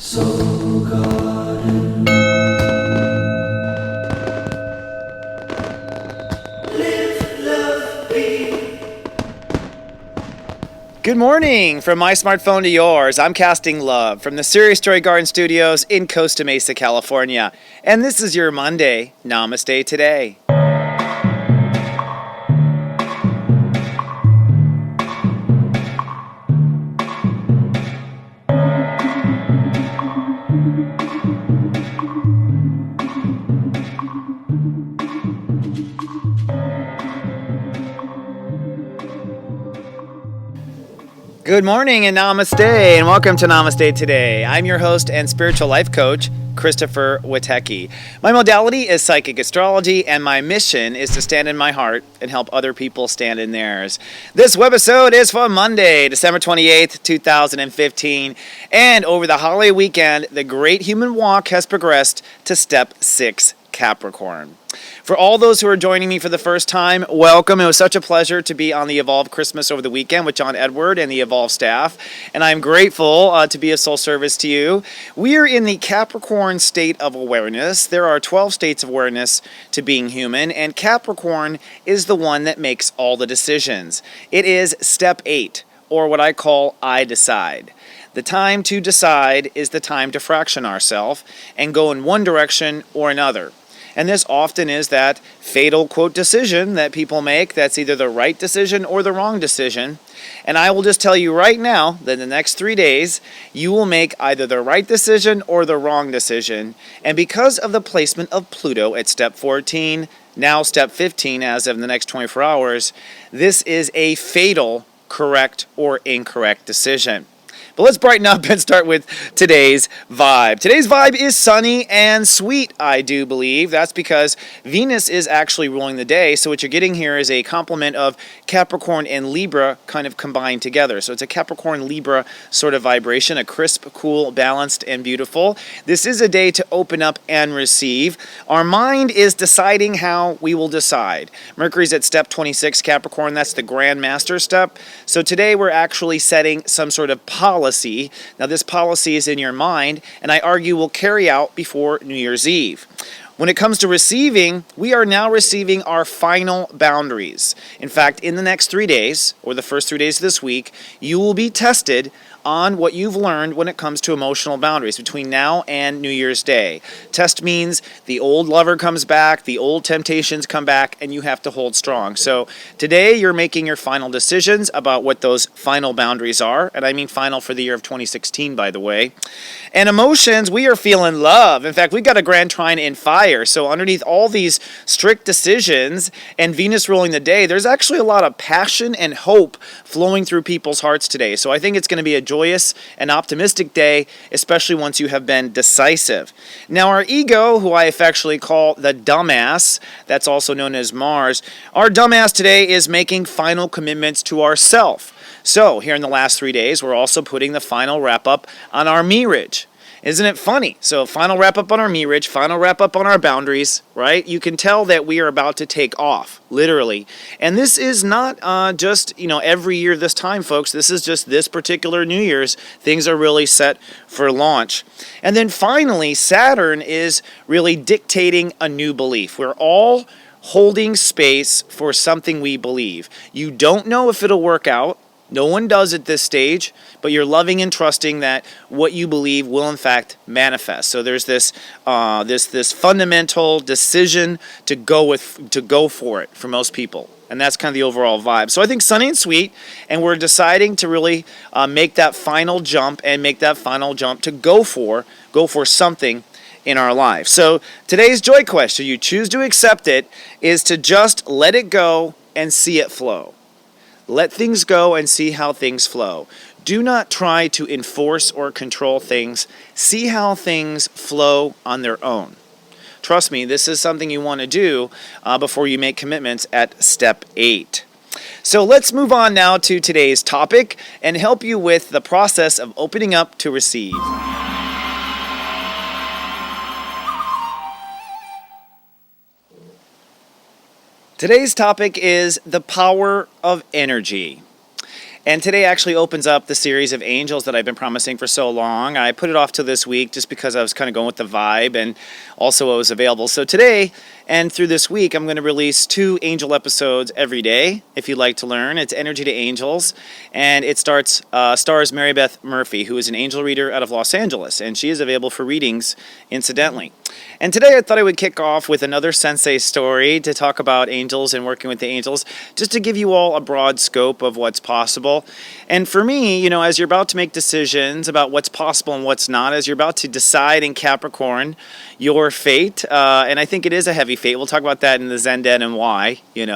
Soul Garden. Live, love, be. Good morning from my smartphone to yours. I'm casting love from the Serious Joy Garden Studios in Costa Mesa, California. And this is your Monday, Namaste Today. Good morning and namaste, and welcome to Namaste Today. I'm your host and spiritual life coach, Christopher Witecki. My modality is psychic astrology, and my mission is to stand in my heart and help other people stand in theirs. This webisode is for Monday, December 28th, 2015, and over the holiday weekend, the Great Human Walk has progressed to Step 6, Capricorn. For all those who are joining me for the first time, welcome. It was such a pleasure to be on the Evolve Christmas over the weekend with John Edward and the Evolve staff, and I'm grateful to be of soul service to you. We are in the Capricorn state of awareness. There are 12 states of awareness to being human, and Capricorn is the one that makes all the decisions. It is Step 8, or what I call I Decide. The time to decide is the time to fraction ourselves and go in one direction or another. And this often is that fatal, quote, decision that people make that's either the right decision or the wrong decision. And I will just tell you right now that in the next 3 days, you will make either the right decision or the wrong decision. And because of the placement of Pluto at step 14, now step 15 as of the next 24 hours, this is a fatal, correct or incorrect decision. But let's brighten up and start with today's vibe. Today's vibe is sunny and sweet, I do believe. That's because Venus is actually ruling the day. So what you're getting here is a complement of Capricorn and Libra kind of combined together. So it's a Capricorn-Libra sort of vibration, a crisp, cool, balanced, and beautiful. This is a day to open up and receive. Our mind is deciding how we will decide. Mercury's at step 26, Capricorn. That's the Grand Master step. So today we're actually setting some sort of policy. Now this policy is in your mind, and I argue will carry out before New Year's Eve. When it comes to receiving, we are now receiving our final boundaries. In fact, in the next 3 days, or the first 3 days of this week, you will be tested on what you've learned when it comes to emotional boundaries between now and New Year's Day. Test means the old lover comes back, the old temptations come back, and you have to hold strong. So today you're making your final decisions about what those final boundaries are, and I mean final for the year of 2016, by the way. And emotions, we are feeling love. In fact, we got a grand trine in fire. So underneath all these strict decisions and Venus ruling the day, there's actually a lot of passion and hope flowing through people's hearts today. So I think it's going to be a joyous and optimistic day, especially once you have been decisive. Now our ego, who I affectionately call the dumbass, that's also known as Mars, our dumbass today is making final commitments to ourself. So here in the last 3 days, we're also putting the final wrap up on our mirage. Isn't it funny? So final wrap up on our mirage, final wrap up on our boundaries, right? You can tell that we are about to take off, literally. And this is not just, every year this time, folks. This is just this particular New Year's. Things are really set for launch. And then finally, Saturn is really dictating a new belief. We're all holding space for something we believe. You don't know if it'll work out. No one does at this stage, but you're loving and trusting that what you believe will in fact manifest. So there's this fundamental decision to go for it for most people, and that's kind of the overall vibe. So I think sunny and sweet, and we're deciding to really make that final jump to go for something in our life. So today's joy question, you choose to accept it, is to just let it go and see it flow. Let things go and see how things flow. Do not try to enforce or control things. See how things flow on their own. Trust me, this is something you want to do before you make commitments at step 8. So let's move on now to today's topic and help you with the process of opening up to receive. Today's topic is the power of energy. And today actually opens up the series of angels that I've been promising for so long. I put it off to this week just because I was kind of going with the vibe and also it was available. So today and through this week, I'm going to release 2 angel episodes every day. If you'd like to learn, it's Energy to Angels, and it stars Mary Beth Murphy, who is an angel reader out of Los Angeles, and she is available for readings, incidentally. And today I thought I would kick off with another Sensei story to talk about angels and working with the angels, just to give you all a broad scope of what's possible. And for me, as you're about to make decisions about what's possible and what's not, as you're about to decide in Capricorn your fate, and I think it is a heavy fate. We'll talk about that in the Zen Den and why, it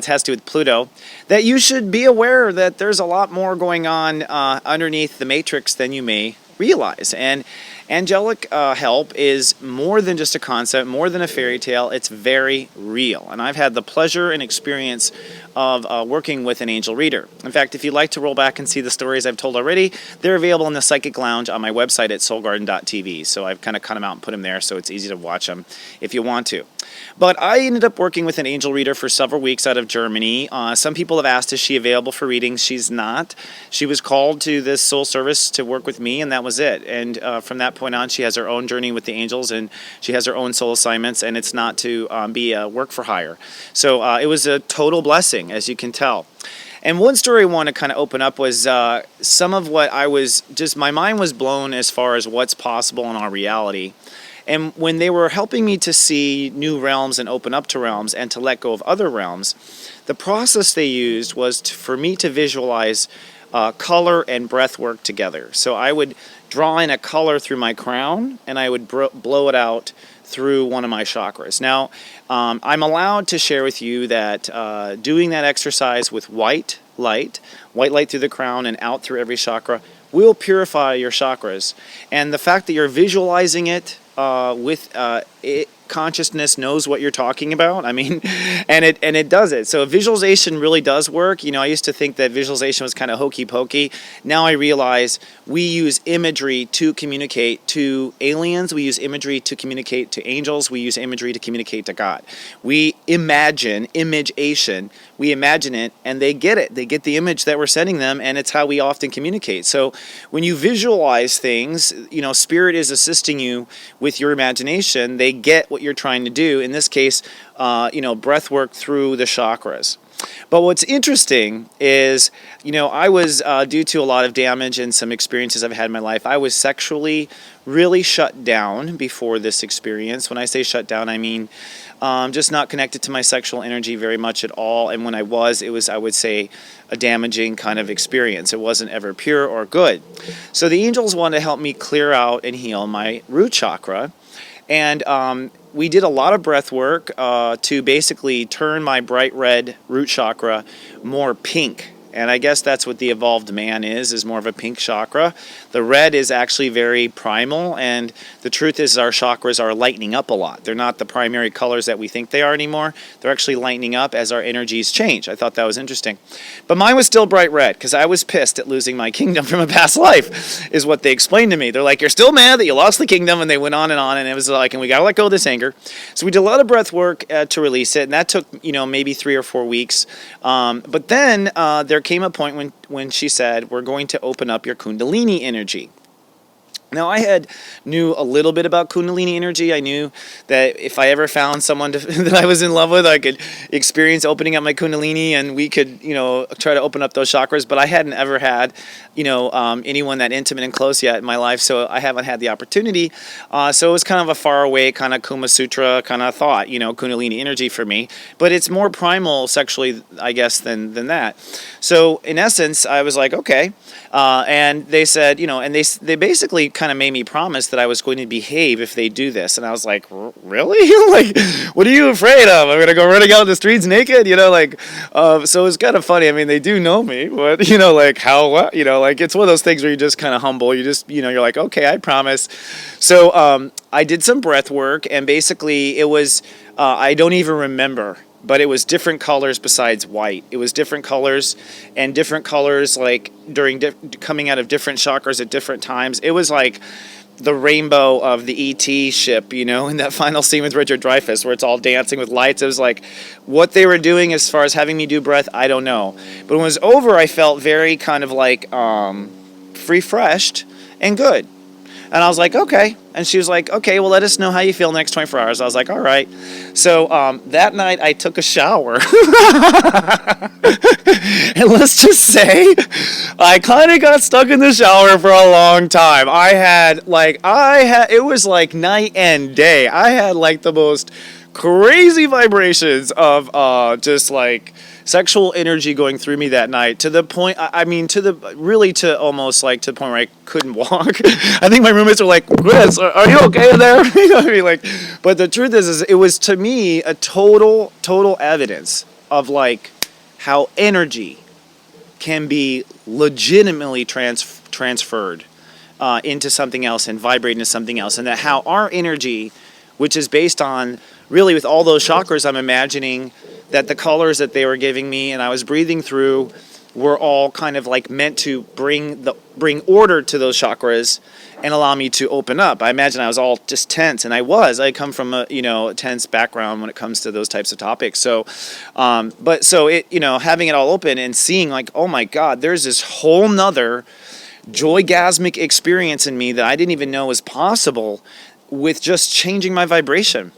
has to do with Pluto, that you should be aware that there's a lot more going on underneath the matrix than you may realize. And angelic help is more than just a concept, more than a fairy tale. It's very real. And I've had the pleasure and experience of working with an angel reader. In fact, if you'd like to roll back and see the stories I've told already, they're available in the Psychic Lounge on my website at soulgarden.tv. So I've kind of cut them out and put them there so it's easy to watch them if you want to. But I ended up working with an angel reader for several weeks out of Germany. Some people have asked, is she available for readings? She's not. She was called to this soul service to work with me, and that was it. And from that point on, she has her own journey with the angels, and she has her own soul assignments, and it's not to be a work for hire. So it was a total blessing, as you can tell. And one story I want to kind of open up was some of what my mind was blown as far as what's possible in our reality. And when they were helping me to see new realms and open up to realms and to let go of other realms, the process they used was for me to visualize color and breath work together. So I would draw in a color through my crown and I would blow it out through one of my chakras. Now, I'm allowed to share with you that doing that exercise with white light through the crown and out through every chakra, will purify your chakras. And the fact that you're visualizing it with consciousness knows what you're talking about. I mean, and it does it. So visualization really does work. I used to think that visualization was kind of hokey pokey. Now I realize we use imagery to communicate to aliens. We use imagery to communicate to angels. We use imagery to communicate to God. We imagine, imageation. We imagine it and they get it. They get the image that we're sending them, and it's how we often communicate. So when you visualize things, spirit is assisting you with your imagination. They get what you're trying to do. In this case, breath work through the chakras. But what's interesting is, I was, due to a lot of damage and some experiences I've had in my life, I was sexually really shut down before this experience. When I say shut down, I mean just not connected to my sexual energy very much at all. And when I was, it was, I would say, a damaging kind of experience. It wasn't ever pure or good. So the angels wanted to help me clear out and heal my root chakra. And we did a lot of breath work to basically turn my bright red root chakra more pink. And I guess that's what the evolved man is more of a pink chakra. The red is actually very primal, and the truth is our chakras are lightening up a lot. They're not the primary colors that we think they are anymore. They're actually lightening up as our energies change. I thought that was interesting. But mine was still bright red because I was pissed at losing my kingdom from a past life, is what they explained to me. They're like, you're still mad that you lost the kingdom, and they went on, and it was like, and we got to let go of this anger. So we did a lot of breath work to release it, and that took, maybe 3 or 4 weeks. But then there came a point when she said, we're going to open up your Kundalini energy. Now, I knew a little bit about Kundalini energy. I knew that if I ever found someone that I was in love with, I could experience opening up my Kundalini and we could, try to open up those chakras. But I hadn't ever had, anyone that intimate and close yet in my life, so I haven't had the opportunity. So it was kind of a far away kind of Kama Sutra kind of thought, Kundalini energy for me. But it's more primal sexually, I guess, than that. So in essence, I was like, okay. And they said, and they basically kind of made me promise that I was going to behave if they do this. And I was like, really? Like, what are you afraid of? I'm going to go running out in the streets naked? So it's kind of funny. I mean, they do know me, but, how, what? It's one of those things where you're just kind of humble. You just, you're like, okay, I promise. So I did some breath work, and basically it was, I don't even remember, but it was different colors besides white. It was different colors, and different colors like during coming out of different chakras at different times. It was like the rainbow of the E.T. ship, you know, in that final scene with Richard Dreyfuss where it's all dancing with lights. It was like what they were doing as far as having me do breath, I don't know. But when it was over, I felt very kind of like refreshed and good. And I was like, okay. And she was like, okay, well, let us know how you feel next 24 hours. I was like, all right. So that night I took a shower. And let's just say I kind of got stuck in the shower for a long time. It was like night and day. I had like the most crazy vibrations of just like sexual energy going through me that night, to the point, to almost like to the point where I couldn't walk. I think my roommates were like, Chris, are you okay in there? You know what I mean? Like, but the truth is it was to me a total evidence of like how energy can be legitimately transferred into something else and vibrate into something else, and that how our energy, which is based on really with all those chakras, I'm imagining that the colors that they were giving me and I was breathing through were all kind of like meant to bring order to those chakras and allow me to open up. I imagine I was all just tense, and I come from a tense background when it comes to those types of topics. So, having it all open and seeing like, oh my God, there's this whole nother joygasmic experience in me that I didn't even know was possible with just changing my vibration.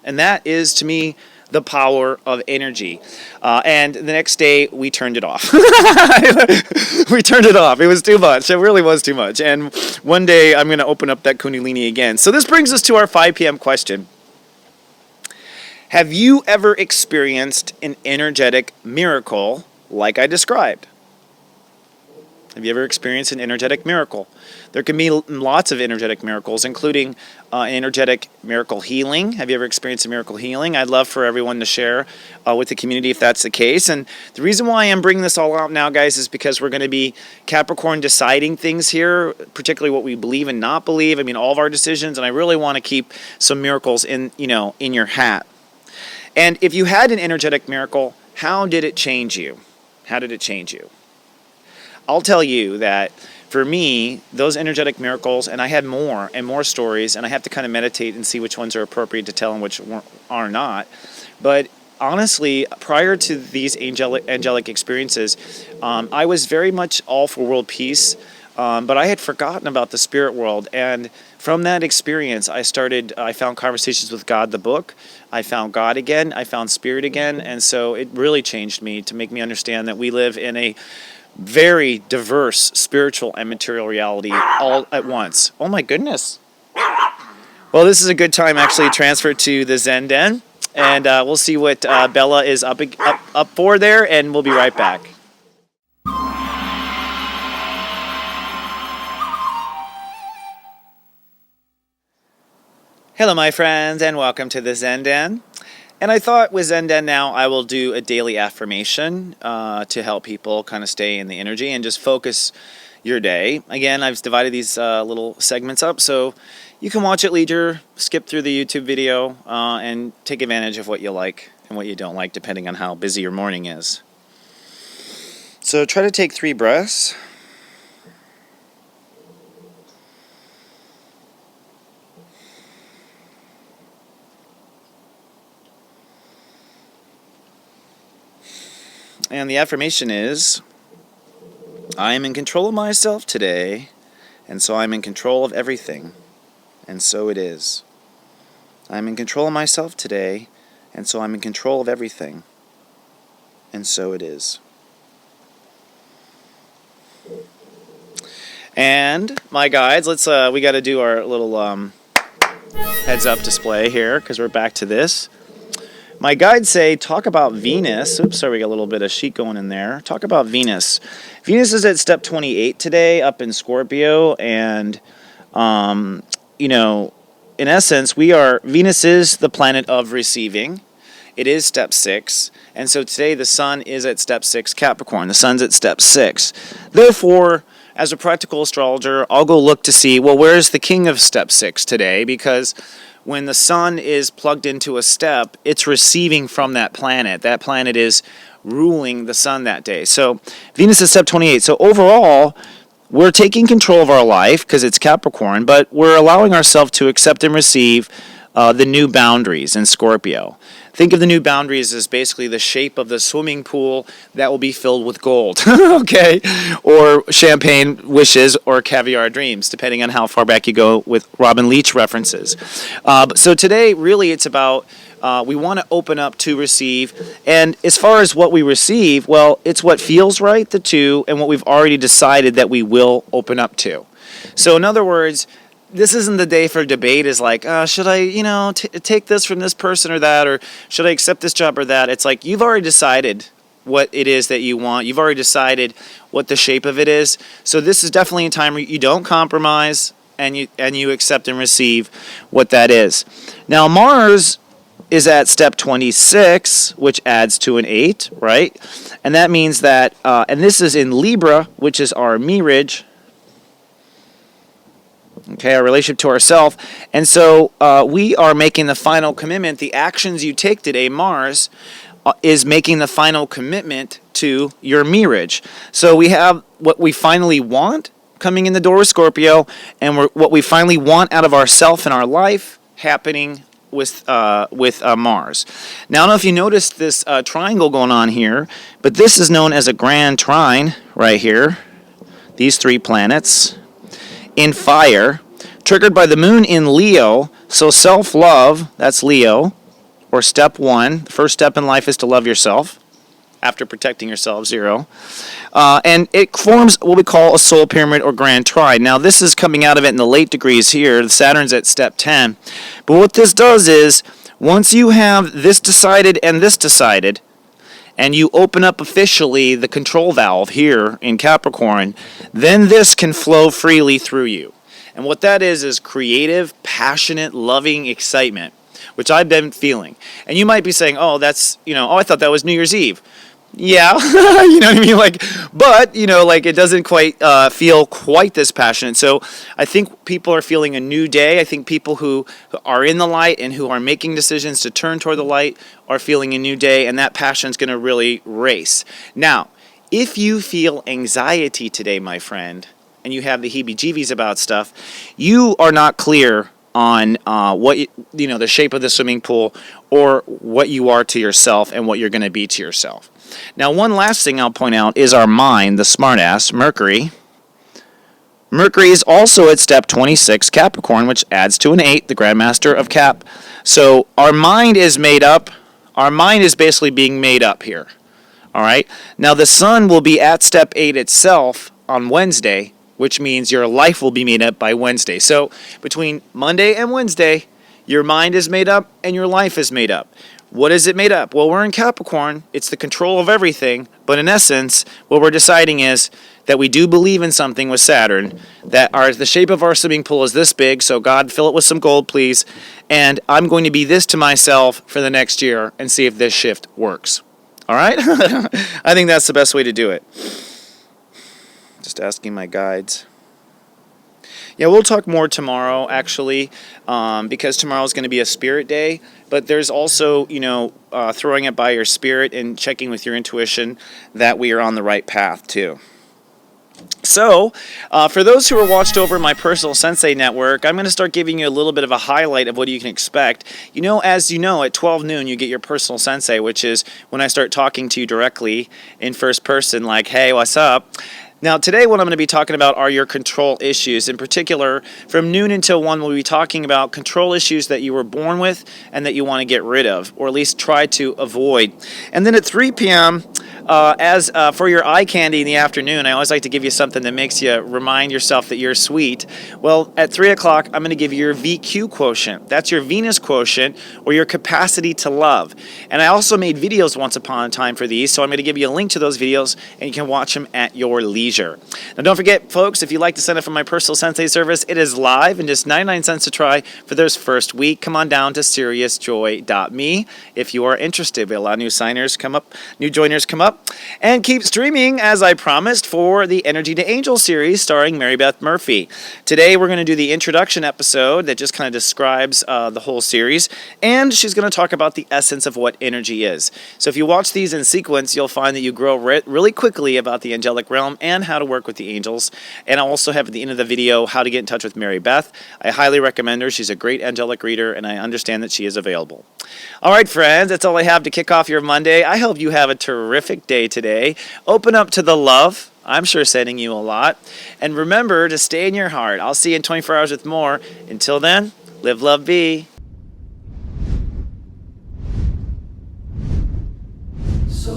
And that is, to me, the power of energy. And the next day, we turned it off. We turned it off. It was too much. It really was too much. And one day, I'm going to open up that Kundalini again. So this brings us to our 5 p.m. question. Have you ever experienced an energetic miracle like I described? Have you ever experienced an energetic miracle? There can be lots of energetic miracles, including energetic miracle healing. Have you ever experienced a miracle healing? I'd love for everyone to share with the community if that's the case. And the reason why I'm bringing this all out now, guys, is because we're going to be Capricorn deciding things here, particularly what we believe and not believe. I mean, all of our decisions, and I really want to keep some miracles in your hat. And if you had an energetic miracle, how did it change you? How did it change you? I'll tell you that for me, those energetic miracles, and I had more and more stories, and I have to kind of meditate and see which ones are appropriate to tell and which are not. But honestly, prior to these angelic experiences, I was very much all for world peace, but I had forgotten about the spirit world. And from that experience, I found Conversations with God, the book. I found God again. I found spirit again. And so it really changed me to make me understand that we live in a very diverse spiritual and material reality all at once. Oh my goodness. Well, this is a good time actually to transfer to the Zen Den, and we'll see what Bella is up for there, and we'll be right back. Hello my friends, and welcome to the Zen Den. And I thought with Zen Den now, I will do a daily affirmation to help people kind of stay in the energy and just focus your day. Again, I've divided these little segments up so you can watch at leisure, skip through the YouTube video, and take advantage of what you like and what you don't like, depending on how busy your morning is. So try to take 3 breaths. And the affirmation is, I am in control of myself today, and so I'm in control of everything, and so it is. I'm in control of myself today, and so I'm in control of everything, and so it is. And my guides, we got to do our little heads up display here because we're back to this. My guides say, talk about Venus. Oops, sorry, we got a little bit of sheet going in there. Talk about Venus. Venus is at step 28 today, up in Scorpio, and, in essence, Venus is the planet of receiving. It is step 6, and so today the sun is at step 6, Capricorn. The sun's at step 6. Therefore, as a practical astrologer, I'll go look to see, well, where's the king of step 6 today? Because when the sun is plugged into a step, it's receiving from that planet. That planet is ruling the sun that day. So Venus is step 28. So overall, we're taking control of our life because it's Capricorn, but we're allowing ourselves to accept and receive the new boundaries in Scorpio. Think of the new boundaries as basically the shape of the swimming pool that will be filled with gold, okay? Or champagne wishes or caviar dreams, depending on how far back you go with Robin Leach references. So today, really, it's about we want to open up to receive. And as far as what we receive, well, it's what feels right, the two, and what we've already decided that we will open up to. So in other words, this isn't the day for debate is like, should I, take this from this person or that, or should I accept this job or that? It's like you've already decided what it is that you want. You've already decided what the shape of it is. So this is definitely a time where you don't compromise and you accept and receive what that is. Now Mars is at step 26, which adds to an 8, right? And that means that, and this is in Libra, which is our mirage. Okay, our relationship to ourself. And so we are making the final commitment. The actions you take today, Mars, is making the final commitment to your mirage. So we have what we finally want coming in the door with Scorpio, and what we finally want out of ourself and our life happening with Mars. Now, I don't know if you noticed this triangle going on here, but this is known as a grand trine right here. These three planets in fire, triggered by the moon in Leo. So self-love, that's Leo, or step 1. The first step in life is to love yourself after protecting yourself, 0. And it forms what we call a soul pyramid or grand trine. Now this is coming out of it in the late degrees here. Saturn's at step 10. But what this does is, once you have this decided and this decided, and you open up officially the control valve here in Capricorn, then this can flow freely through you. And what that is creative, passionate, loving excitement, which I've been feeling. And you might be saying, oh, that's, I thought that was New Year's Eve. Yeah, you know what I mean? But, it doesn't quite feel quite this passionate. So I think people are feeling a new day. I think people who are in the light and who are making decisions to turn toward the light are feeling a new day, and that passion's going to really race. Now, if you feel anxiety today, my friend, and you have the heebie-jeebies about stuff, you are not clear on the shape of the swimming pool or what you are to yourself and what you're going to be to yourself. Now, one last thing I'll point out is our mind, the smartass, Mercury. Mercury is also at step 26, Capricorn, which adds to an 8, the Grandmaster of Cap. So our mind is made up. Our mind is basically being made up here. All right? Now, the sun will be at step 8 itself on Wednesday, which means your life will be made up by Wednesday. So between Monday and Wednesday, your mind is made up and your life is made up. What is it made up? Well, we're in Capricorn. It's the control of everything. But in essence, what we're deciding is that we do believe in something with Saturn, that the shape of our swimming pool is this big, so God, fill it with some gold, please. And I'm going to be this to myself for the next year and see if this shift works. All right? I think that's the best way to do it. Just asking my guides. Yeah, we'll talk more tomorrow, actually, because tomorrow is going to be a spirit day. But there's also, throwing it by your spirit and checking with your intuition that we are on the right path, too. So, for those who are watched over my personal Sensei network, I'm going to start giving you a little bit of a highlight of what you can expect. As you know, at 12 noon, you get your personal Sensei, which is when I start talking to you directly in first person, like, hey, what's up? Now, today what I'm going to be talking about are your control issues. In particular, from noon until 1, we'll be talking about control issues that you were born with and that you want to get rid of, or at least try to avoid. And then at 3 p.m., for your eye candy in the afternoon, I always like to give you something that makes you remind yourself that you're sweet. Well, at 3 o'clock, I'm going to give you your VQ quotient. That's your Venus quotient, or your capacity to love. And I also made videos once upon a time for these, so I'm going to give you a link to those videos, and you can watch them at your leisure. Now, don't forget, folks, if you'd like to sign up for my personal Sensei service, it is live and just 99 cents to try for this first week. Come on down to SeriousJoy.me if you are interested. We have a lot of new joiners come up. up and keep streaming, as I promised, for the Energy to Angel series starring Mary Beth Murphy. Today we're going to do the introduction episode that just kind of describes the whole series, and she's going to talk about the essence of what energy is. So if you watch these in sequence, you'll find that you grow really quickly about the angelic realm and how to work with the angels. And I'll also have at the end of the video how to get in touch with Mary Beth. I highly recommend her. She's a great angelic reader, and I understand that she is available. All right, friends, that's all I have to kick off your Monday. I hope you have a terrific day today. Open up to the love. I'm sure sending you a lot. And remember to stay in your heart. I'll see you in 24 hours with more. Until then, live, love, be. So